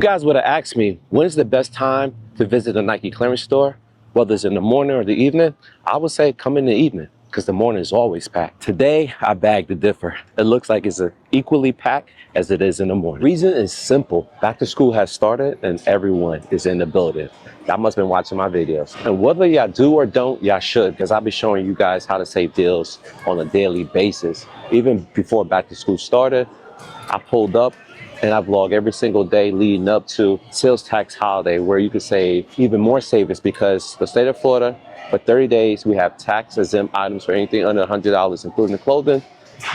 You guys would have asked me, when is the best time to visit a Nike clearance store? Whether it's in the morning or the evening, I would say come in the evening because the morning is always packed. Today, I beg to differ. It looks like it's equally packed as it is in the morning. Reason is simple. Back to school has started and everyone is in the building. Y'all must have been watching my videos. And whether y'all do or don't, y'all should, because I'll be showing you guys how to save deals on a daily basis. Even before back to school started, I pulled up and I vlog every single day leading up to sales tax holiday, where you can save even more savings, because the state of Florida, for 30 days, we have tax exempt items for anything under $100, including the clothing,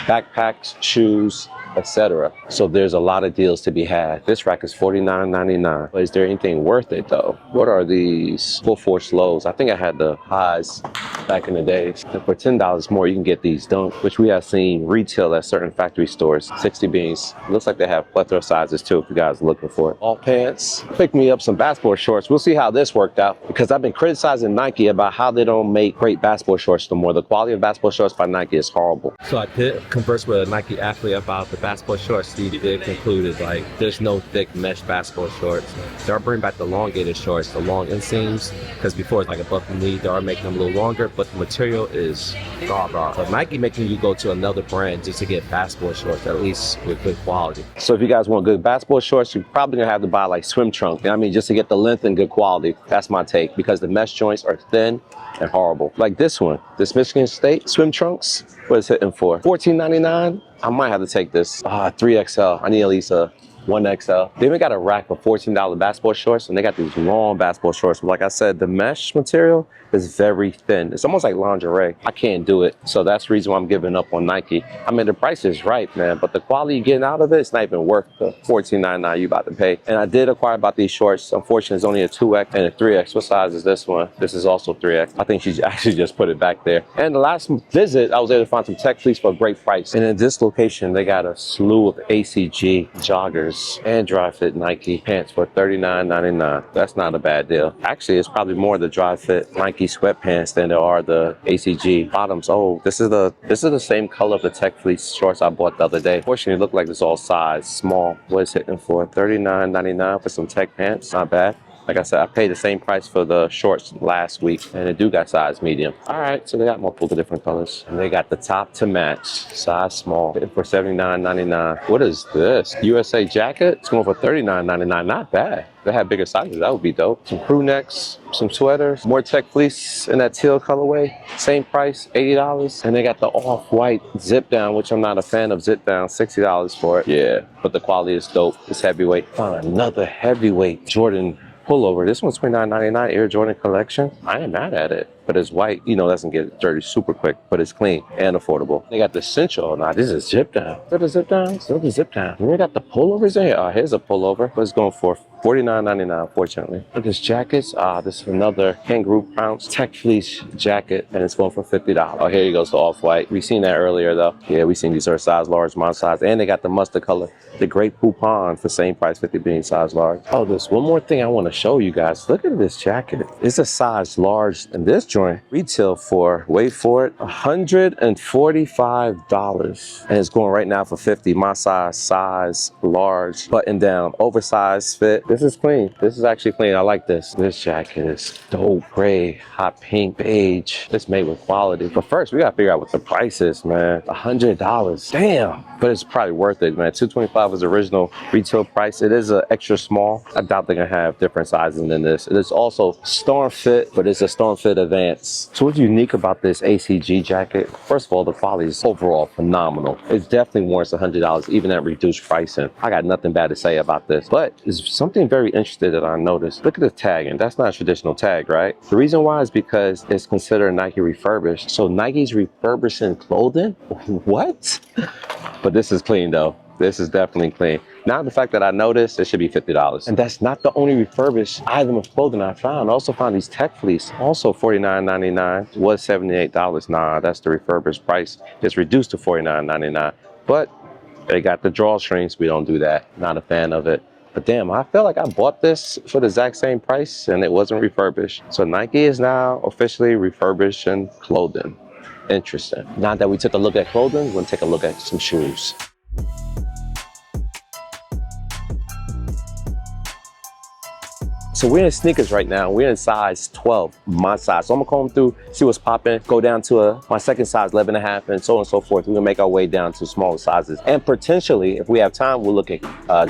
backpacks, shoes, etc. So there's a lot of deals to be had. This rack is $49.99. But is there anything worth it though? What are these full force lows? I think I had the highs back in the days. And for $10 more, you can get these Dunk, which we have seen retail at certain factory stores. 60 beans. Looks like they have plethora of sizes too, if you guys are looking for it. All pants. Pick me up some basketball shorts. We'll see how this worked out, because I've been criticizing Nike about how they don't make great basketball shorts no more. The quality of basketball shorts by Nike is horrible. So I did converse with a Nike athlete about the basketball shorts. He did concluded like there's no thick mesh basketball shorts. They're bringing back the elongated shorts, the long inseams, because before it's like above the knee. They are making them a little longer, but the material is garbage. So Nike making you go to another brand just to get basketball shorts, at least with good quality. So if you guys want good basketball shorts, you're probably gonna have to buy like swim trunk. You know what I mean, just to get the length and good quality. That's my take, because the mesh joints are thin and horrible. Like this one, this Michigan State swim trunks, what is it hitting for? $14.99. I might have to take this 3XL. I need at least a 1XL. They even got a rack for $14 basketball shorts, and they got these long basketball shorts. But like I said, the mesh material is very thin. It's almost like lingerie. I can't do it. So that's the reason why I'm giving up on Nike. I mean, the price is right, man, but the quality you're getting out of it, it's not even worth the $14.99 you about to pay. And I did acquire about these shorts. Unfortunately, it's only a 2X and a 3X. What size is this one? This is also 3X. I think she actually just put it back there. And the last visit, I was able to find some tech fleece for a great price. And in this location, they got a slew of ACG joggers and dry fit Nike pants for $39.99. That's not a bad deal. Actually, it's probably more the dry fit Nike sweatpants than there are the ACG bottoms. Oh, this is the same color of the tech fleece shorts I bought the other day. Fortunately, it looked like it's all size small. What is it hitting for? $39.99 for some tech pants. Not bad. Like I said, I paid the same price for the shorts last week, and it do got size medium. All right, so they got multiple different colors. And they got the top to match, size small, for $79.99. What is this? USA jacket? It's going for $39.99. Not bad. If they had bigger sizes, that would be dope. Some crew necks, some sweaters, more tech fleece in that teal colorway. Same price, $80. And they got the off-white zip down, which I'm not a fan of zip down, $60 for it. Yeah, but the quality is dope. It's heavyweight. Found another heavyweight Jordan pullover. This one's $29.99, Air Jordan collection. I ain't mad at it, but it's white. You know, doesn't get dirty super quick, but it's clean and affordable. They got the Essential. Now, this is zip down. Is that a zip down? Still the zip down. And they got the pullovers in here. Here's a pullover, but it's going for $49.99, fortunately. Look at this jackets. This is another kangaroo pounce tech fleece jacket, and it's going for $50. Oh, here you go, so off-white. We seen that earlier, though. Yeah, we seen these are size large, my size, and they got the mustard color, the Great Poupon for same price, 50 being size large. Oh, there's one more thing I want to show you guys. Look at this jacket. It's a size large, and this joint retail for, wait for it, $145, and it's going right now for $50. My size large, button down, oversized fit. This is clean. This is actually clean. I like this. This jacket is dope. Gray, hot pink, beige. It's made with quality. But first, we gotta figure out what the price is, man. $100. Damn. But it's probably worth it, man. $225 is original retail price. It is an extra small. I doubt they're gonna have different sizes than this. It is also Storm Fit, but it's a Storm Fit Advance. So what's unique about this ACG jacket? First of all, the quality is overall phenomenal. It's definitely warrants $100, even at reduced pricing. I got nothing bad to say about this. But it's something very interesting that I noticed. Look at the tagging. That's not a traditional tag, right? The reason why is because it's considered Nike refurbished. So Nike's refurbishing clothing? What? But this is clean though. This is definitely clean. Now the fact that I noticed, it should be $50. And that's not the only refurbished item of clothing I found. I also found these tech fleece, also $49.99, was $78. Nah, that's the refurbished price. It's reduced to $49.99. But they got the drawstrings. We don't do that. Not a fan of it. But damn, I feel like I bought this for the exact same price and it wasn't refurbished. So Nike is now officially refurbishing clothing. Interesting. Now that we took a look at clothing, we're gonna take a look at some shoes. So we're in sneakers right now. We're in size 12, my size. So I'm gonna comb through, see what's popping, go down to my second size, 11 and a half, and so on and so forth. We're gonna make our way down to smaller sizes. And potentially, if we have time, we'll look at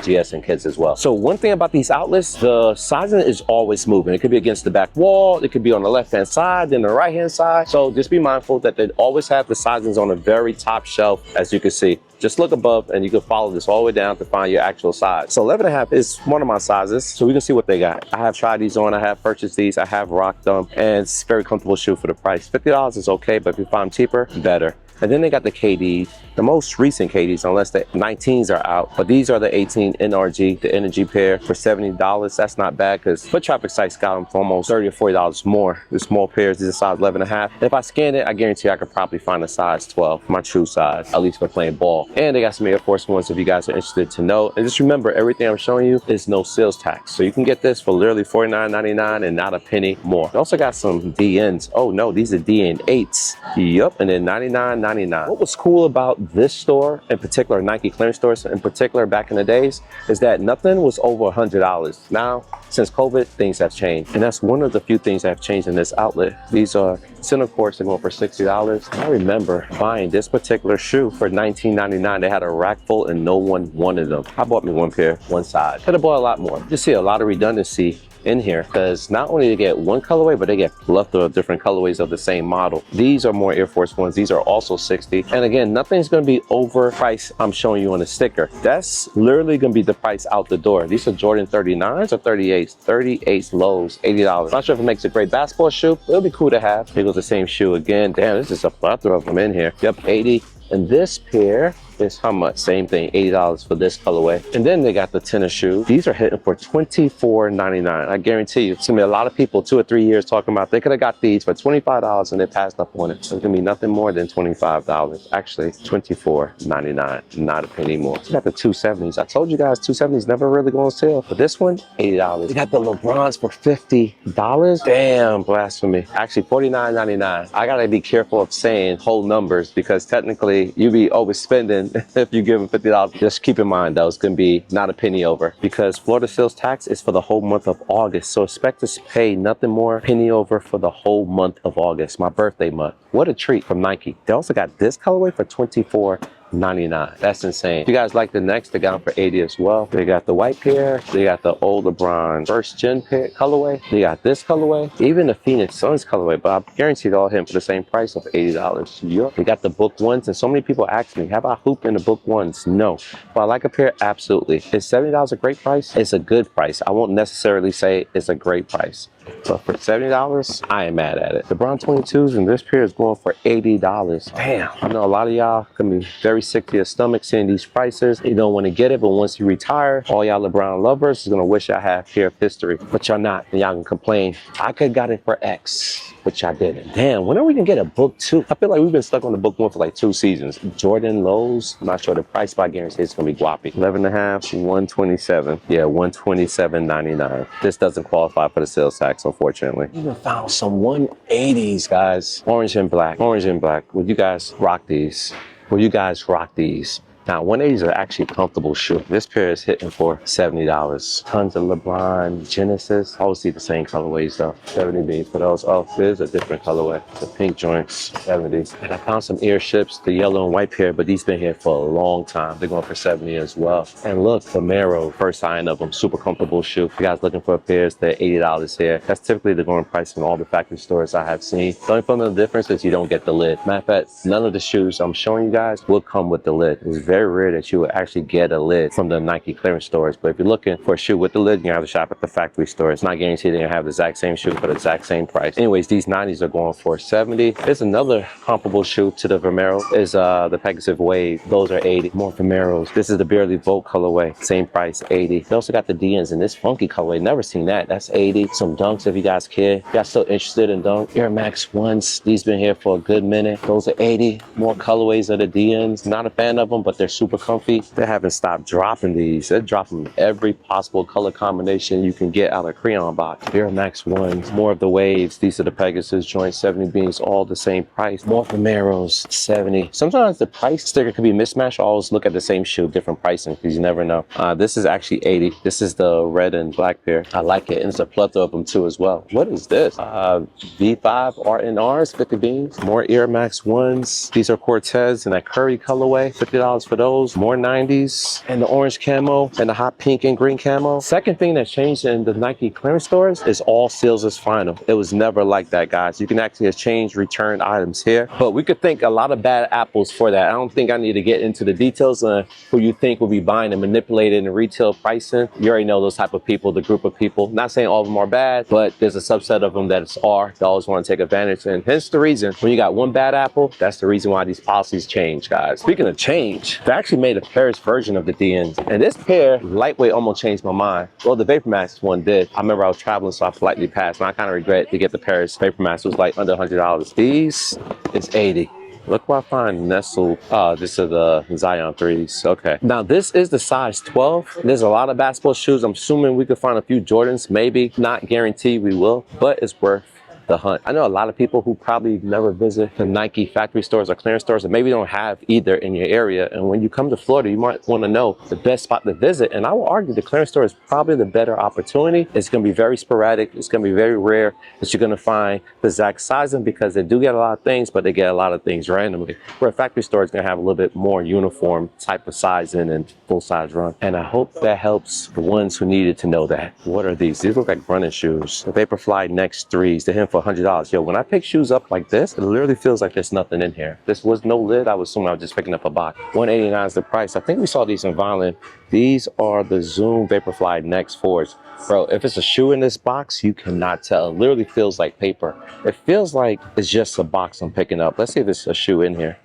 GS and kids as well. So one thing about these outlets, the sizing is always moving. It could be against the back wall, it could be on the left-hand side, then the right-hand side. So just be mindful that they always have the sizings on the very top shelf, as you can see. Just look above and you can follow this all the way down to find your actual size. So 11 and a half is one of my sizes. So we can see what they got. I have tried these on, I have purchased these, I have rocked them, and it's a very comfortable shoe for the price. $50 is okay, but if you find them cheaper, better. And then they got the KDs, the most recent KDs, unless the 19s are out. But these are the 18 NRG, the Energy pair for $70. That's not bad because foot traffic sites got them for almost $30 or $40 more. The small pairs, these are size 11 and a half. If I scan it, I guarantee I could probably find a size 12, my true size, at least for playing ball. And they got some Air Force Ones if you guys are interested to know. And just remember, everything I'm showing you is no sales tax. So you can get this for literally $49.99 and not a penny more. They also got some DNs. Oh no, these are DN8s. Yup, and then $99.99. What was cool about this store, in particular Nike clearance stores in particular back in the days, is that nothing was over $100. Now, since COVID, things have changed. And that's one of the few things that have changed in this outlet. These are center courts that go for $60. I remember buying this particular shoe for $19.99. They had a rack full and no one wanted them. I bought me one pair, one size. Could have bought a lot more. You see a lot of redundancy in here because not only they get one colorway, but they get plethora of different colorways of the same model. These are more Air Force Ones. These are also 60. And again, nothing's going to be over price I'm showing you on the sticker. That's literally going to be the price out the door. These are Jordan 39s or 38s. 38s lows, $80. Not sure if it makes a great basketball shoe. It'll be cool to have. Here goes the same shoe again. Damn, there's just a plethora of them in here. Yep, 80. And this pair is how much? Same thing, $80 for this colorway. And then they got the tennis shoes. These are hitting for $24.99. I guarantee you, it's gonna be a lot of people 2 or 3 years talking about they could have got these for $25 and they passed up on it. So it's gonna be nothing more than $25. Actually, $24.99, not a penny more. So we got the 270s. I told you guys 270s never really go on sale. But this one, $80. We got the LeBrons for $50. Damn, blasphemy. Actually, $49.99. I gotta be careful of saying whole numbers because technically you be overspending if you give them $50. Just keep in mind though, it's gonna be not a penny over because Florida sales tax is for the whole month of August. So expect to pay nothing more penny over for the whole month of August, my birthday month. What a treat from Nike. They also got this colorway for $24.99. That's insane. If you guys like the next, they got them for $80 as well. They got the white pair. They got the old LeBron first gen pair colorway. They got this colorway. Even the Phoenix Suns colorway, but I guarantee all him for the same price of $80. Yep. They got the book ones, and so many people ask me, have I hooped in the book ones? No. But I like a pair, absolutely. Is $70 a great price? It's a good price. I won't necessarily say it's a great price. But for $70, I ain't mad at it. The LeBron 22s and this pair is going for $80. Damn. I know a lot of y'all gonna be very sick to your stomach seeing these prices. You don't want to get it, but once you retire, all y'all LeBron lovers is gonna wish I had pair of history. But y'all not, and y'all can complain. I could got it for X, but y'all didn't. Damn, when are we gonna get a book 2? I feel like we've been stuck on the book 1 for like 2 seasons. Jordan lows, I'm not sure the price, but I guarantee it's gonna be guappy. 11 and a half, 127. Yeah, $127.99. This doesn't qualify for the sales tax, unfortunately. Even found some 180s, guys. Orange and black. Orange and black. Would you guys rock these? Will you guys rock these? Now, 180s are actually comfortable shoe. This pair is hitting for $70. Tons of LeBron Genesis. Always see the same colorways though. 70 beans for those. Oh, there's a different colorway. The pink joints, 70s. And I found some airships, the yellow and white pair, but these been here for a long time. They're going for 70 as well. And look, the Mero, first sign of them, super comfortable shoe. If you guys looking for a pair, they're $80 here. That's typically the going price in all the factory stores I have seen. The only fundamental difference is you don't get the lid. Matter of fact, none of the shoes I'm showing you guys will come with the lid. It's very rare that you would actually get a lid from the Nike clearance stores. But if you're looking for a shoe with the lid, you have to shop at the factory store. It's not guaranteed they're gonna have the exact same shoe for the exact same price. Anyways, these 90s are going for $70. There's another comparable shoe to the Vomero is the Pegasus Wave. Those are $80. More Vomeros. This is the Barely Volt colorway. Same price, $80. They also got the DNs in this funky colorway. Never seen that. That's $80. Some Dunks if you guys care. If you guys still interested in Dunk. Air Max 1s. These been here for a good minute. Those are $80. More colorways of the DNs. Not a fan of them, but they're They're super comfy. They haven't stopped dropping these. They're dropping every possible color combination you can get out of crayon box. Air Max 1s, more of the waves. These are the Pegasus joint 70 beams, all the same price. More Camaros, 70. Sometimes the price sticker could be mismatched. Always look at the same shoe, different pricing, because you never know. This is actually 80. This is the red and black pair. I like it, and it's a plethora of them too as well. What is this? V5 R&Rs, 50 beams. More Air Max 1s. These are Cortez in that curry colorway, $50 for those. More 90s, and the orange camo, and the hot pink and green camo. Second thing that changed in the Nike clearance stores is all sales is final. It was never like that, guys. You can actually exchange returned items here, but we could thank a lot of bad apples for that. I don't think I need to get into the details on who you think will be buying and manipulating the retail pricing. You already know those type of people, the group of people. Not saying all of them are bad, but there's a subset of them that are. They always want to take advantage, and hence the reason when you got one bad apple, that's the reason why these policies change, guys. Speaking of change, they actually made a Paris version of the DNs, and this pair, lightweight, almost changed my mind. Well, the Vapor Max one did. I remember I was traveling, so I politely passed, and I kind of regret to get the Paris Vapor Max. It was like under $100. These is 80. Look what I find nestled. Oh, this is the Zion 3s. Okay. Now, this is the size 12. There's a lot of basketball shoes. I'm assuming we could find a few Jordans, maybe. Not guaranteed we will, but it's worth the hunt. I know a lot of people who probably never visit the Nike factory stores or clearance stores, and maybe don't have either in your area. And when you come to Florida, you might want to know the best spot to visit. And I will argue the clearance store is probably the better opportunity. It's going to be very sporadic. It's going to be very rare that you're going to find the exact sizing, because they do get a lot of things, but they get a lot of things randomly. Where a factory store is going to have a little bit more uniform type of sizing and full size run. And I hope that helps the ones who needed to know that. What are these? These look like running shoes. The Vaporfly Next 3s. They're here for $100. Yo, when I pick shoes up like this, it literally feels like there's nothing in here. This was no lid. I was assuming I was just picking up a box. $189 is the price. I think we saw these in Violin. These are the Zoom Vaporfly Next 4s. Bro, if it's a shoe in this box, you cannot tell. It literally feels like paper. It feels like it's just a box I'm picking up. Let's see if there's a shoe in here.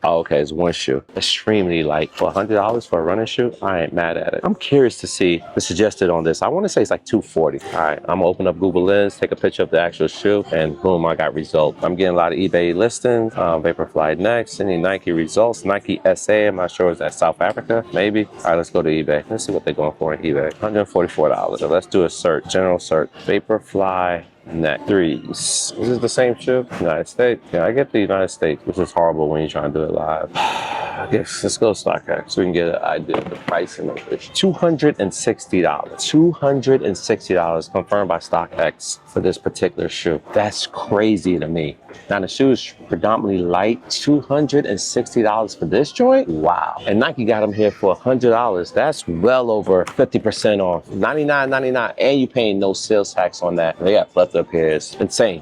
Oh, okay, it's one shoe. Extremely light. For $100 for a running shoe, I ain't mad at it. I'm curious to see the suggested on this. I want to say it's like $240. All right, I'm gonna open up Google Lens, take a picture of the actual shoe, and boom, I got results. I'm getting a lot of eBay listings. Vaporfly Next, any Nike results. Nike SA, I'm not sure, is that South Africa? Maybe. All right, let's go to eBay. Let's see what they're going for in eBay. $144. So let's do a search, general search. Vaporfly Next 3s. Is this the same shoe? United States. Yeah, I get the United States, which is horrible when you're trying to do it live. I guess let's go StockX so we can get an idea of the pricing of this. $260. $260 confirmed by StockX for this particular shoe. That's crazy to me. Now the shoe is predominantly light. $260 for this joint? Wow. And Nike got them here for $100. That's well over 50% off. $99.99, and you paying no sales tax on that. They got plethora of pairs. Insane.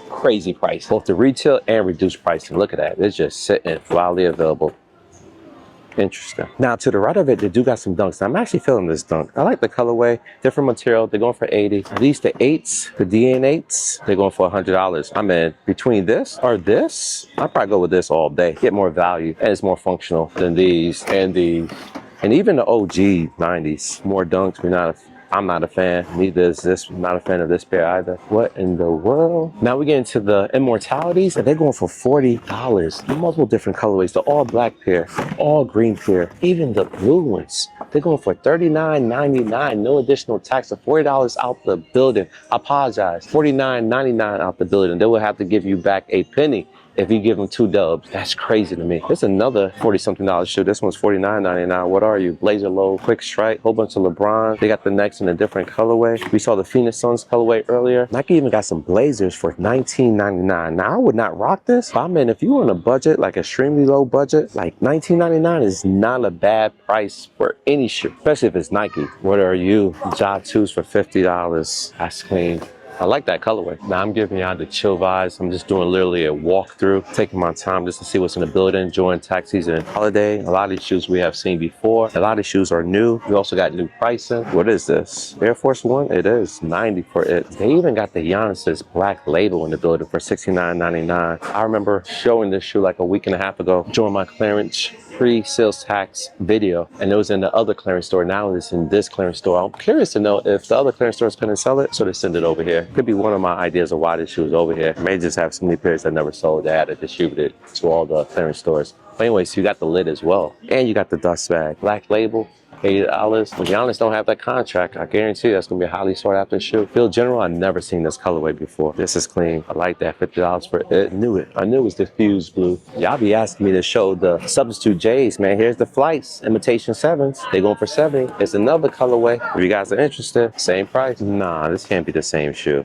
Crazy price. Both the retail and reduced pricing. Look at that. It's just sitting wildly available. Interesting. Now to the right of it, they do got some dunks. Now, I'm actually feeling this dunk. I like the colorway, different material. They're going for 80. At least the 8s, the DN8s, they're going for $100. I mean, between this or this, I'd probably go with this all day. Get more value, and it's more functional than these and these. And even the OG 90s. More dunks. I'm not a fan. Neither is this. I'm not a fan of this pair either. What in the world? Now we get into the Immortalities, and they're going for $40. Multiple different colorways. The all black pair, all green pair, even the blue ones. They're going for $39.99. No additional tax. So $40 out the building. I apologize. $49.99 out the building. They will have to give you back a penny if you give them 2 dubs. That's crazy to me. There's another $40-something shoe. This one's $49.99. What are you? Blazer Low, Quick Strike, whole bunch of LeBrons. They got the Next in a different colorway. We saw the Phoenix Suns colorway earlier. Nike even got some Blazers for $19.99. Now, I would not rock this, but I mean, if you're on a budget, like extremely low budget, like $19.99 is not a bad price for any shoe, especially if it's Nike. What are you? Ja 2s for $50. That's clean. I like that colorway. Now I'm giving y'all the chill vibes. I'm just doing literally a walkthrough, taking my time just to see what's in the building, enjoying tax season and holiday. A lot of these shoes we have seen before. A lot of these shoes are new. We also got new pricing. What is this? Air Force One? It is $90 for it. They even got the Giannis's black label in the building for $69.99. I remember showing this shoe like a week and a half ago during my clearance pre-sales tax video, and it was in the other clearance store. Now it's in this clearance store. I'm curious to know if the other clearance stores couldn't sell it, so they send it over here. Could be one of my ideas of why this shoe is over here. May just have so many pairs that never sold. They had to distribute it to all the clearance stores. But anyways, you got the lid as well. And you got the dust bag. Black label. $80. When Giannis don't have that contract, I guarantee that's gonna be a highly sought after shoe. Feel General, I've never seen this colorway before. This is clean. I like that. $50 for it. Knew it. I knew it was diffused blue. Y'all be asking me to show the substitute J's, man. Here's the Flights, imitation 7s. They going for 70. It's another colorway. If you guys are interested, same price. Nah, this can't be the same shoe.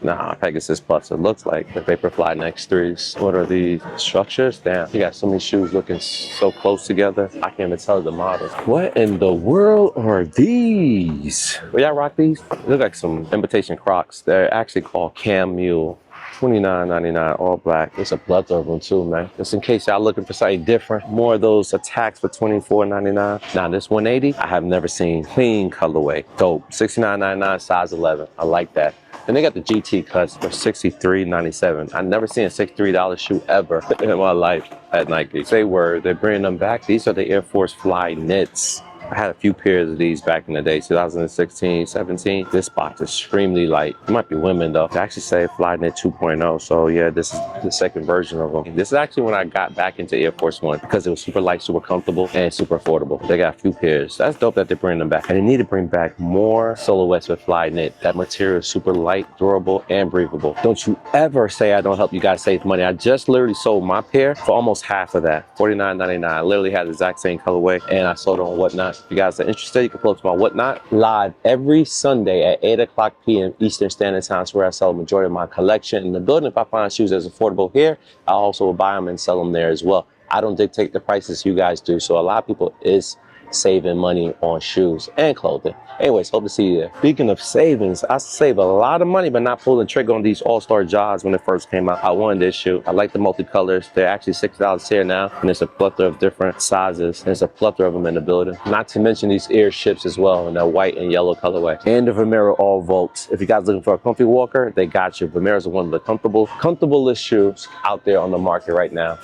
Nah, Pegasus Plus. It looks like the Vaporfly Next 3s. What are these structures? Damn, you got so many shoes looking so close together. I can't even tell the model. What in the world are these? Will y'all rock these? They look like some imitation Crocs. They're actually called Cam Mule. $29.99, all black. There's a plethora of them too, man. Just in case y'all looking for something different. More of those attacks for $24.99. Now this 180, I have never seen. Clean colorway. Dope. $69.99, size 11. I like that. And they got the GT cuts for $63.97. I've never seen a $63 shoe ever in my life at Nike. Say word, they're bringing them back. These are the Air Force Fly knits. I had a few pairs of these back in the day, 2016, 17. This box is extremely light. It might be women though. They actually say Fly Knit 2.0. So yeah, this is the second version of them. This is actually when I got back into Air Force One because it was super light, super comfortable, and super affordable. They got a few pairs. That's dope that they're bringing them back. And they need to bring back more silhouettes with Fly Knit. That material is super light, durable, and breathable. Don't you ever say I don't help you guys save money. I just literally sold my pair for almost half of that, $49.99. I literally had the exact same colorway, and I sold it on Whatnot. If you guys are interested, you can pull up to my Whatnot live every Sunday at 8 o'clock p.m. Eastern Standard Time. Where I sell the majority of my collection in the building. If I find shoes that's affordable here, I also will buy them and sell them there as well. I don't dictate the prices, you guys do. So a lot of people is saving money on shoes and clothing. Anyways, hope to see you there. Speaking of savings, I save a lot of money by not pulling the trigger on these All-Star Jaws when it first came out. I wanted this shoe. I like the multicolors. They're actually $6 here now, and there's a plethora of different sizes. There's a plethora of them in the building. Not to mention these ear ships as well in that white and yellow colorway. And the Vomero All Volts. If you guys looking for a comfy walker, they got you. Vomeros are one of the comfortablest shoes out there on the market right now.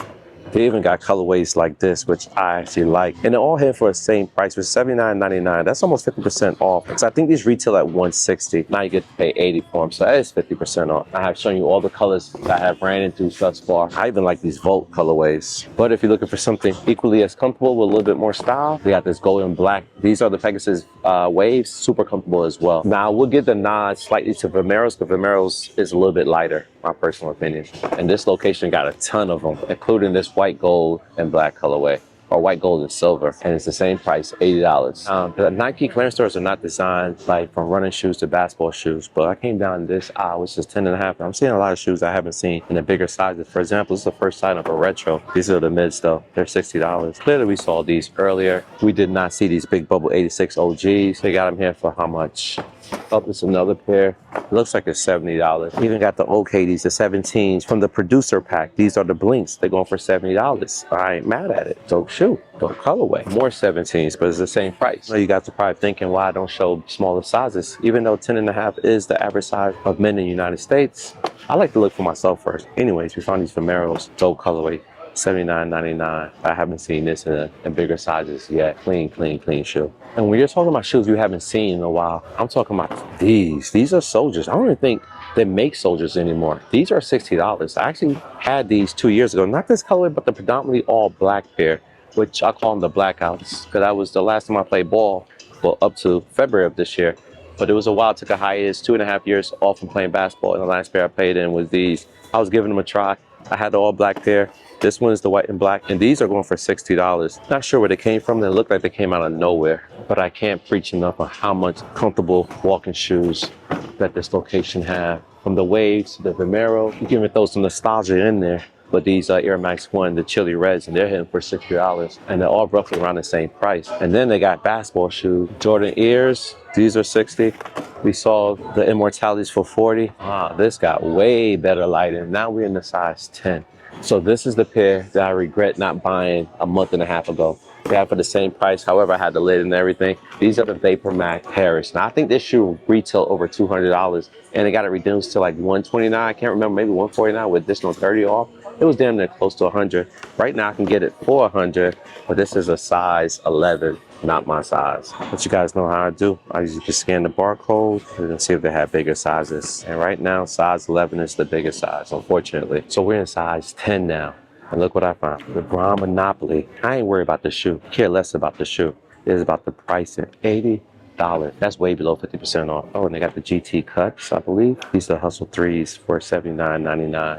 They even got colorways like this, which I actually like. And they're all here for the same price, for $79.99. That's almost 50% off. Because I think these retail at $160. Now you get to pay $80 for them. So that is 50% off. I have shown you all the colors that I have ran into thus far. I even like these Volt colorways. But if you're looking for something equally as comfortable with a little bit more style, we got this gold and black. These are the Pegasus Waves. Super comfortable as well. Now, we'll give the nod slightly to Vomeros, because Vomeros is a little bit lighter, my personal opinion. And this location got a ton of them, including this white gold and black colorway, or white gold and silver, and it's the same price, $80. The Nike clearance stores are not designed like from running shoes to basketball shoes, but I came down this aisle, which is 10.5. I'm seeing a lot of shoes I haven't seen in the bigger sizes. For example, this is the first sign of a retro. These are the mids though. They're $60. Clearly we saw these earlier. We did not see these big bubble 86 OGs. They got them here for how much? Oh, this is another pair. It looks like it's $70. Even got the OKDs, the 17s from the producer pack. These are the Blinks. They're going for $70. I ain't mad at it. Dope shoe, dope colorway. More 17s, but it's the same price. You guys are probably thinking why I don't show smaller sizes. Even though 10.5 is the average size of men in the United States, I like to look for myself first. Anyways, we found these Vomeros, dope colorway. $79.99. I haven't seen this in bigger sizes yet. Clean shoe. And when you're talking about shoes you haven't seen in a while, I'm talking about these. These are Soldiers. I don't even think they make Soldiers anymore. These are $60. I actually had these 2 years ago. Not this color, but the predominantly all black pair, which I call them the blackouts, because that was the last time I played ball, well, up to February of this year. But it was a while. I took a hiatus, 2.5 years off from playing basketball, and the last pair I played in was these. I was giving them a try. I had the all black pair. This one is the white and black, and these are going for $60. Not sure where they came from. They look like they came out of nowhere, but I can't preach enough on how much comfortable walking shoes that this location have. From the Waves to the Vomero, you can even throw some nostalgia in there. But these Air Max 1, the Chili Reds, and they're hitting for $60. And they're all roughly around the same price. And then they got basketball shoes. Jordan Ears, these are $60. We saw the Immortalities for $40. This got way better lighting. Now we're in the size 10. So this is the pair that I regret not buying a month and a half ago. They have for the same price. However, I had the lid and everything. These are the Vapor Max Paris. Now I think this shoe retail over $200, and it got it reduced to like $129. I can't remember, maybe $149 with additional 30 off. It was damn near close to $100. Right now I can get it for $100, but this is a size 11, not my size. But you guys know how I do. I usually just scan the barcode and see if they have bigger sizes. And right now, size 11 is the biggest size, unfortunately. So we're in size 10 now. And look what I found. LeBron Monopoly. I ain't worried about the shoe. Care less about the shoe. It is about the pricing. $80. That's way below 50% off. Oh, and they got the GT cuts, I believe. These are Hustle 3s for $79.99.